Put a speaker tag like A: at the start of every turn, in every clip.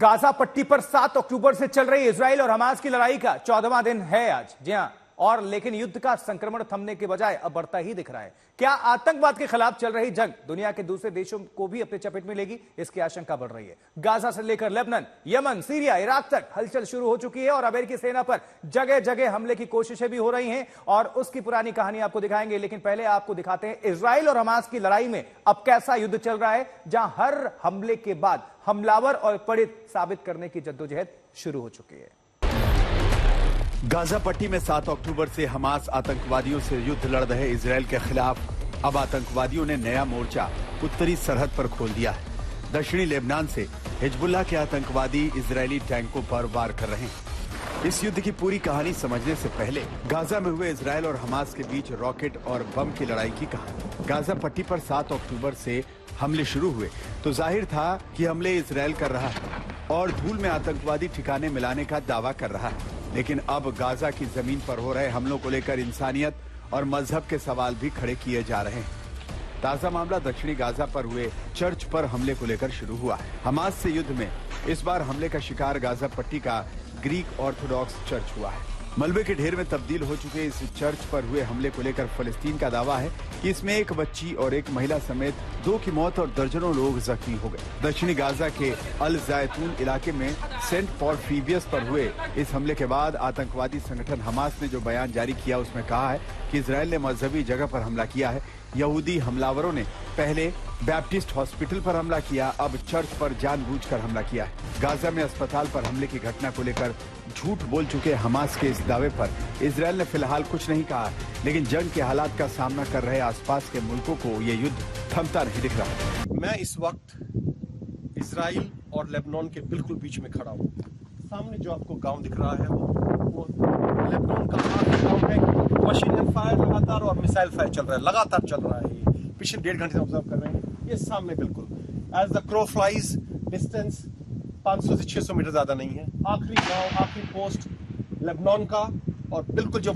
A: Gaza पट्टी पर 7 अक्टूबर से चल रही इजराइल और हमास की लड़ाई का 14वां दिन है आज। जी हां, और लेकिन युद्ध का संक्रमण थमने के बजाय अब बढ़ता ही दिख रहा है। क्या आतंकवाद के खिलाफ चल रही जंग दुनिया के दूसरे देशों को भी अपने चपेट में लेगी, इसकी आशंका बढ़ रही है। गाजा से लेकर लेबनान, यमन, सीरिया, इराक तक हलचल शुरू हो चुकी है और अमेरिकी सेना पर जगह जगह हमले की कोशिशें भी हो रही हैं और उसकी पुरानी कहानी आपको दिखाएंगे। लेकिन पहले आपको दिखाते हैं इजराइल और हमास की लड़ाई में अब कैसा युद्ध चल रहा है, जहां हर हमले के बाद हमलावर और पीड़ित साबित करने की जद्दोजहद शुरू हो चुकी है।
B: गाजा पट्टी में 7 अक्टूबर से हमास आतंकवादियों से युद्ध लड़ रहे इजराइल के खिलाफ अब आतंकवादियों ने नया मोर्चा उत्तरी सरहद पर खोल दिया है। दक्षिणी लेबनान से हिजबुल्लाह के आतंकवादी इजरायली टैंकों पर वार कर रहे हैं। इस युद्ध की पूरी कहानी समझने से पहले गाजा में हुए इजराइल और हमास के बीच रॉकेट और बम की लड़ाई की कहानी। गाजा पट्टी पर 7 अक्टूबर से हमले शुरू हुए तो जाहिर था कि हमले इजराइल कर रहा है और धूल में आतंकवादी ठिकाने मिलाने का दावा कर रहा है। लेकिन अब गाजा की जमीन पर हो रहे हमलों को लेकर इंसानियत और मजहब के सवाल भी खड़े किए जा रहे हैं। ताजा मामला दक्षिणी गाजा पर हुए चर्च पर हमले को लेकर शुरू हुआ है। हमास से युद्ध में इस बार हमले का शिकार गाजा पट्टी का ग्रीक ऑर्थोडॉक्स चर्च हुआ है। मलबे के ढेर में तब्दील हो चुके इस चर्च पर हुए हमले को लेकर फलस्तीन का दावा है कि इसमें एक बच्ची और एक महिला समेत 2 की मौत और दर्जनों लोग जख्मी हो गए। दक्षिणी गाजा के अल जैतून इलाके में सेंट पॉरफीवियस पर हुए इस हमले के बाद आतंकवादी संगठन हमास ने जो बयान जारी किया उसमें कहा है कि इजराइल ने मजहबी जगह पर हमला किया है। यहूदी हमलावरों ने पहले बैप्टिस्ट हॉस्पिटल पर हमला किया, अब चर्च पर जानबूझकर हमला किया है। गाजा में अस्पताल पर हमले की घटना को लेकर झूठ बोल चुके हमास के इस दावे पर इजराइल ने फिलहाल कुछ नहीं कहा, लेकिन जंग के हालात का सामना कर रहे आसपास के मुल्कों को ये युद्ध थमता नहीं दिख रहा।
C: मैं इस वक्त इजराइल और लेबनान के बिल्कुल बीच में खड़ा हूँ। सामने जो आपको गांव दिख रहा है वो लेबनान का गांव है। मशीन गन फायर लगातार और मिसाइल फायर चल रहा है, लगातार चल रहा है। ये पिछले 1.5 घंटे से ऑब्जर्व कर रहे हैं। ये सामने बिल्कुल as the crow flies distance 500 से 600 मीटर ज्यादा नहीं है। आखिरी गांव, आखिरी पोस्ट लेबनान का, और बिल्कुल जो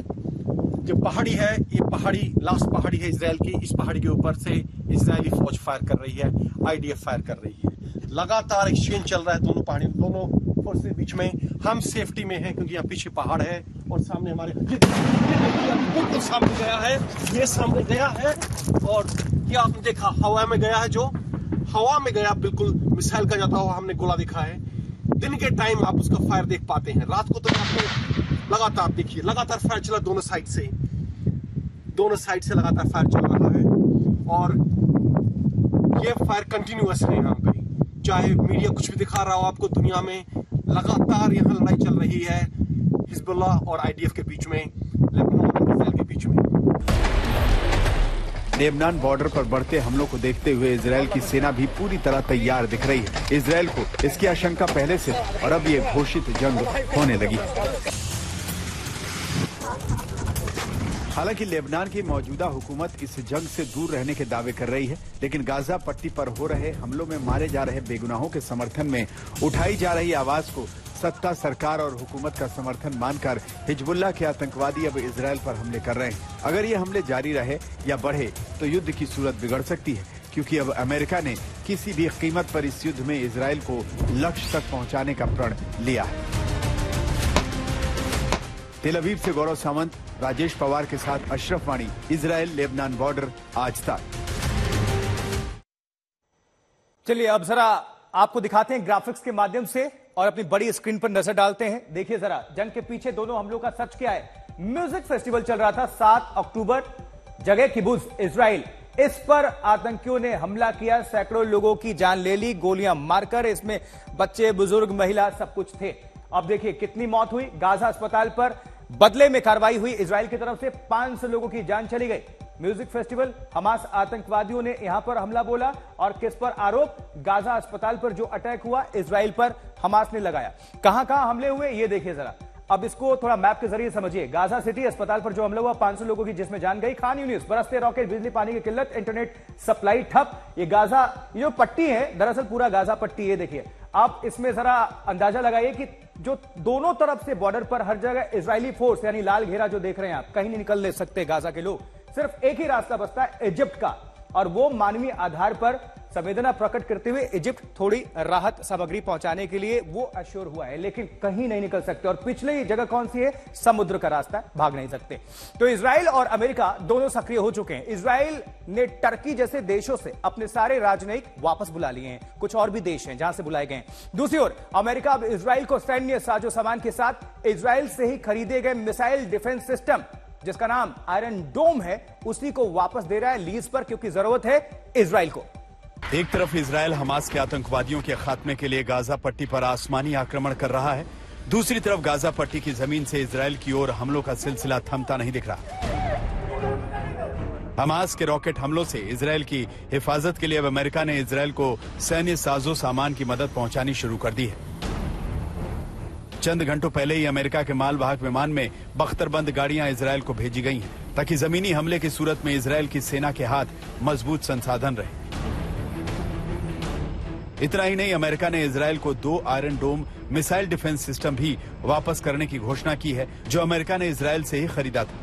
C: पहाड़ी है, ये पहाड़ी लास्ट पहाड़ी है इजराइल की। इस पहाड़ी के ऊपर से इजरायली फौज फायर कर रही है, IDF फायर कर रही है। लगातार एक्सचेंज चल रहा है दोनों फोर्स के बीच में। हम सेफ्टी में हैं क्योंकि यहाँ पीछे पहाड़ है और सामने हमारे बिल्कुल सामने गया है, ये सामने गया है। और ये आपने देखा हवा में गया है, जो हवा में गया बिल्कुल मिसाइल का जाता हुआ हमने गोला दिखा है। दिन के टाइम आप उसका फायर देख पाते हैं, रात को तो आपको लगातार देखिए, लगातार फायर चला दोनों साइड से लगातार फायर चल रहा है। और ये फायर कंटिन्यूअस है यहाँ पे, चाहे मीडिया कुछ भी दिखा रहा हो आपको दुनिया में। लगातार यहाँ लड़ाई चल रही है हिजबुल्लाह और IDF के बीच में, लेबनान और इजराइल के बीच में।
B: लेबनान बॉर्डर पर बढ़ते हमलों को देखते हुए इजराइल की सेना भी पूरी तरह तैयार दिख रही है। इजराइल को इसकी आशंका पहले से और अब ये घोषित जंग होने लगी। हालांकि लेबनान की मौजूदा हुकूमत इस जंग से दूर रहने के दावे कर रही है, लेकिन गाजा पट्टी पर हो रहे हमलों में मारे जा रहे बेगुनाहों के समर्थन में उठाई जा रही आवाज को सत्ता, सरकार और हुकूमत का समर्थन मानकर हिजबुल्लाह के आतंकवादी अब इजराइल पर हमले कर रहे हैं। अगर ये हमले जारी रहे या बढ़े तो युद्ध की सूरत बिगड़ सकती है, क्योंकि अब अमेरिका ने किसी भी कीमत पर इस युद्ध में इजराइल को लक्ष्य तक पहुंचाने का प्रण लिया है। तेल अवीव से गौरव सावंत, राजेश पवार के साथ अशरफ वाणी, इजराइल लेबनान बॉर्डर, आज तक।
A: चलिए अब जरा आपको दिखाते हैं ग्राफिक्स के माध्यम से और अपनी बड़ी स्क्रीन पर नजर डालते हैं। देखिए जरा जंग के पीछे दोनों हमलों का सच क्या है। म्यूजिक फेस्टिवल चल रहा था 7 अक्टूबर, जगह किबुत्ज इजराइल। इस पर आतंकियों ने हमला किया, सैकड़ों लोगों की जान ले ली गोलियां मारकर। इसमें बच्चे, बुजुर्ग, महिला सब कुछ थे। अब देखिए कितनी मौत हुई। गाजा अस्पताल पर बदले में कार्रवाई हुई इजराइल की तरफ से, 500 लोगों की जान चली गई। म्यूजिक फेस्टिवल, हमास आतंकवादियों ने यहां पर हमला बोला और किस पर आरोप? गाजा अस्पताल पर जो अटैक हुआ इजराइल पर हमास ने लगाया। कहां कहां हमले हुए ये देखिए जरा। अब इसको थोड़ा मैप के जरिए समझिए। गाजा सिटी अस्पताल पर जो हमला हुआ, 500 लोगों की जिसमें जान गई। खान यूनिस, बरसते रॉकेट, बिजली पानी की किल्लत, इंटरनेट सप्लाई ठप। ये गाजा, ये जो पट्टी है दरअसल पूरा गाजा पट्टी, ये देखिए। आप इसमें जरा अंदाजा लगाइए कि जो दोनों तरफ से बॉर्डर पर हर जगह इजरायली फोर्स यानी लाल घेरा जो देख रहे हैं आप, कहीं नहीं निकल ले सकते गाजा के लोग। सिर्फ एक ही रास्ता बचता है इजिप्ट का, और वो मानवीय आधार पर संवेदना प्रकट करते हुए इजिप्ट थोड़ी राहत सामग्री पहुंचाने के लिए वो अश्योर हुआ है, लेकिन कहीं नहीं निकल सकते। और पिछले जगह कौन सी है? समुद्र का रास्ता, भाग नहीं सकते। तो इजराइल और अमेरिका दोनों सक्रिय हो चुके हैं। इजराइल ने टर्की जैसे देशों से अपने सारे राजनयिक वापस बुला लिए हैं, कुछ और भी देश हैं जहां से बुलाए गए हैं। दूसरी ओर अमेरिका अब इजराइल को सैन्य साजो सामान के साथ इजराइल से ही खरीदे गए मिसाइल डिफेंस सिस्टम, जिसका नाम आयरन डोम है, उसी को वापस दे रहा है लीज पर, क्योंकि जरूरत है इजराइल को।
B: एक तरफ इजराइल हमास के आतंकवादियों के खात्मे के लिए गाजा पट्टी पर आसमानी आक्रमण कर रहा है, दूसरी तरफ गाजा पट्टी की जमीन से इजराइल की ओर हमलों का सिलसिला थमता नहीं दिख रहा। हमास के रॉकेट हमलों से इजराइल की हिफाजत के लिए अब अमेरिका ने इजराइल को सैन्य साजो सामान की मदद पहुंचानी शुरू कर दी है। चंद घंटों पहले ही अमेरिका के मालवाहक विमान में बख्तरबंद गाड़ियां इजराइल को भेजी गई हैं, ताकि जमीनी हमले की सूरत में इजराइल की सेना के हाथ मजबूत संसाधन रहे। इतना ही नहीं, अमेरिका ने इजराइल को 2 Iron Dome missile defence system भी वापस करने की घोषणा की है, जो अमेरिका ने इजराइल से ही खरीदा था।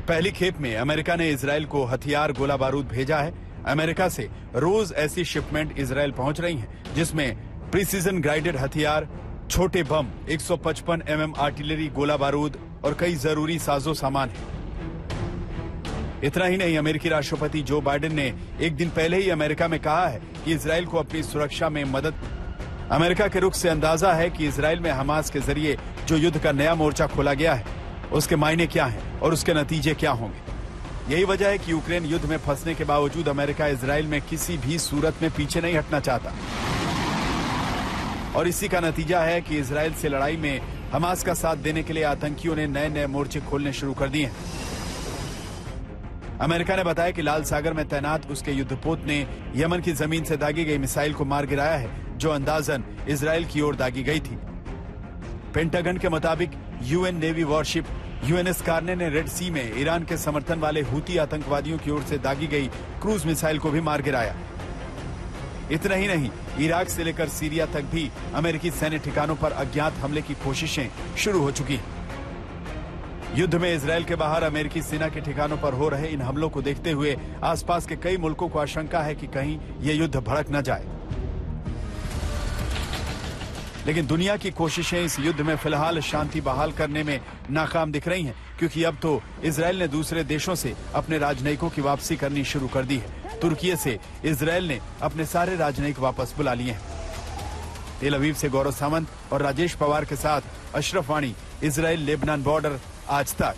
B: पहली खेप में अमेरिका ने इजराइल को हथियार, गोला बारूद भेजा है। अमेरिका से रोज ऐसी शिपमेंट इजराइल पहुंच रही हैं, जिसमें प्रिसीजन गाइडेड हथियार, छोटे बम, 155 mm आर्टिलरी, गोला बारूद और कई जरूरी साजो सामान है। इतना ही नहीं, अमेरिकी राष्ट्रपति जो बाइडेन ने एक दिन पहले ही अमेरिका में कहा है कि इजराइल को अपनी सुरक्षा में मदद। अमेरिका के रुख से अंदाजा है कि इजराइल में हमास के जरिए जो युद्ध का नया मोर्चा खोला गया है, उसके मायने क्या हैं और उसके नतीजे क्या होंगे। यही वजह है कि यूक्रेन युद्ध में फंसने के बावजूद अमेरिका इजराइल में किसी भी सूरत में पीछे नहीं हटना चाहता। और इसी का नतीजा है कि इजराइल से लड़ाई में हमास का साथ देने के लिए आतंकियों ने नए नए मोर्चे खोलने शुरू कर दिए हैं। अमेरिका ने बताया कि लाल सागर में तैनात उसके युद्धपोत ने यमन की जमीन से दागी गई मिसाइल को मार गिराया है, जो अंदाजन इजराइल की ओर दागी गई थी। पेंटागन के मुताबिक यूएन नेवी वॉरशिप यूएनएस कार्ने ने रेड सी में ईरान के समर्थन वाले हूती आतंकवादियों की ओर से दागी गई क्रूज मिसाइल को भी मार गिराया। इतना ही नहीं, इराक से लेकर सीरिया तक भी अमेरिकी सैन्य ठिकानों पर अज्ञात हमले की कोशिशें शुरू हो चुकी हैं। युद्ध में इजराइल के बाहर अमेरिकी सेना के ठिकानों पर हो रहे इन हमलों को देखते हुए आसपास के कई मुल्कों को आशंका है कि कहीं ये युद्ध भड़क न जाए। लेकिन दुनिया की कोशिशें इस युद्ध में फिलहाल शांति बहाल करने में नाकाम दिख रही हैं, क्योंकि अब तो इजराइल ने दूसरे देशों से अपने राजनयिकों की वापसी करनी शुरू कर दी है। तुर्की से इजराइल ने अपने सारे राजनयिक वापस बुला लिए हैं। तेल अवीव से गौरव सामंत और राजेश पवार के साथ अशरफ वाणी, इजराइल लेबनान बॉर्डर, आज तक।